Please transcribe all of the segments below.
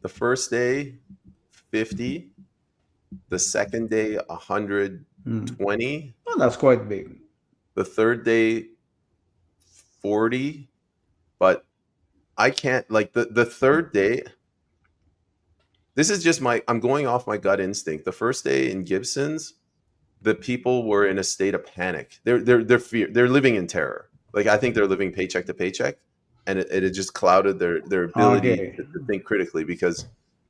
The first day, 50. The second day, 120. Oh, that's quite big. The third day, 40. But I can't, like, the third day, this is just I'm going off my gut instinct. The first day in Gibson's, the people were in a state of panic. They're living in terror. Like, I think they're living paycheck to paycheck, and it had just clouded their ability Okay. to think critically, because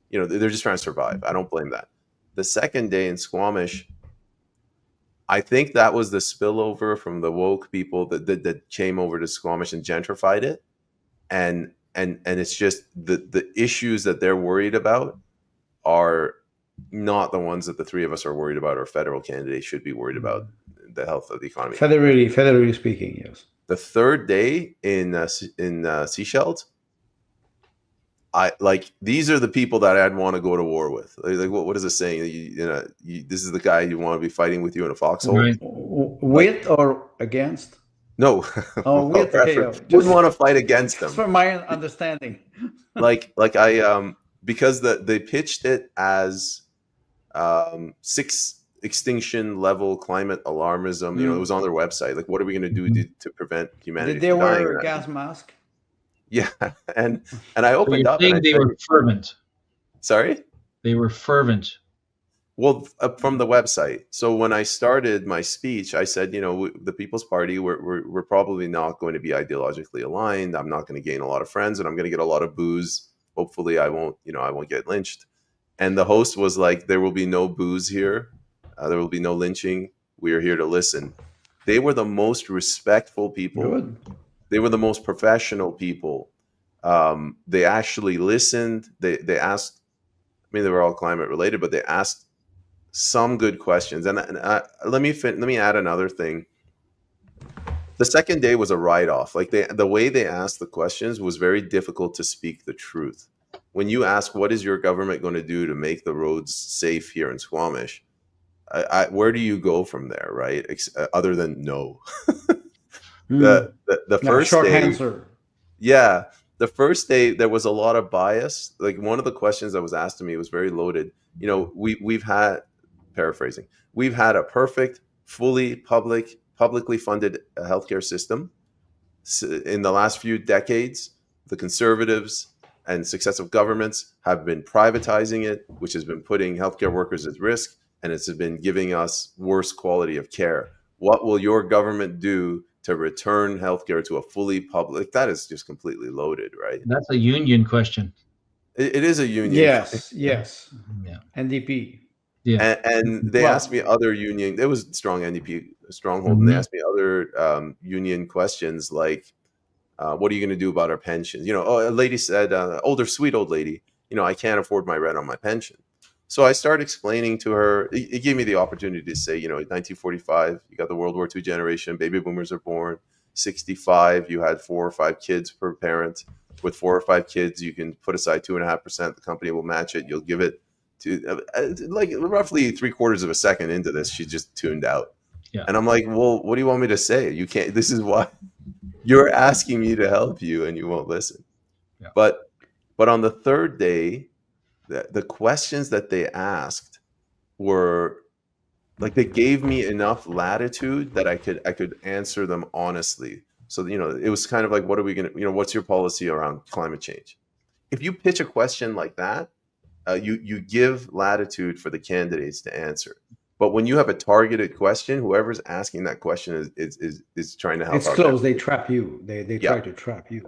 they're just trying to survive. I don't blame that. The second day in Squamish, I think that was the spillover from the woke people that came over to Squamish and gentrified it, and it's just the issues that they're worried about are not the ones that the three of us are worried about, or federal candidates should be worried about, the health of the economy. Federally speaking, yes. The third day in Seychelles, these are the people that I'd want to go to war with. Like, what is it saying? This is the guy you want to be fighting with you in a foxhole. Right. With or against? No. Oh, with. Okay. Wouldn't want to fight against them. Just for my understanding. Because they pitched it as 6 extinction level climate alarmism. It was on their website. Like, what are we going to do to prevent humanity? Did they wear a gas mask? Yeah, and I opened up. And they were fervent. Sorry? They were fervent. Well, from the website. So when I started my speech, I said, the People's Party, we're probably not going to be ideologically aligned. I'm not going to gain a lot of friends, and I'm going to get a lot of boos. Hopefully, I won't get lynched. And the host was like, "There will be no boos here. There will be no lynching. We are here to listen." They were the most respectful people. Good. They were the most professional people. They actually listened. They asked. I mean, they were all climate related, but they asked some good questions. And let me add another thing. The second day was a write-off. Like, the way they asked the questions was very difficult to speak the truth. When you ask, what is your government going to do to make the roads safe here in Squamish? Where do you go from there, right? Other than no. The first short day, answer. Yeah, the first day there was a lot of bias. Like, one of the questions that was asked to me was very loaded. We've had, paraphrasing, we've had a perfect, fully publicly funded healthcare system. In the last few decades, the Conservatives and successive governments have been privatizing it, which has been putting healthcare workers at risk, and it's been giving us worse quality of care. What will your government do to return healthcare to a fully public? That is just completely loaded, right? That's a union question. It is a union. Yes. Yeah. NDP. Yeah. And they asked me other union. It was strong NDP stronghold, and they asked me other union questions like, "What are you going to do about our pensions?" A lady said, sweet old lady, "I can't afford my rent on my pension." So I started explaining to her. It gave me the opportunity to say, 1945, you got the World War II generation, baby boomers are born. 65, you had 4 or 5 kids per parent. With 4 or 5 kids, you can put aside 2.5%. The company will match it. You'll give it to, like, roughly 3/4 of a second into this, she just tuned out. Yeah. And I'm like, well, what do you want me to say? You can't. This is why you're asking me to help you, and you won't listen. Yeah. But on the third day, the questions that they asked were like, they gave me enough latitude that I could answer them honestly. So, it was kind of like, what are we going to, what's your policy around climate change? If you pitch a question like that, you give latitude for the candidates to answer. But when you have a targeted question, whoever's asking that question is trying to help. It's close. They trap you. They try to trap you.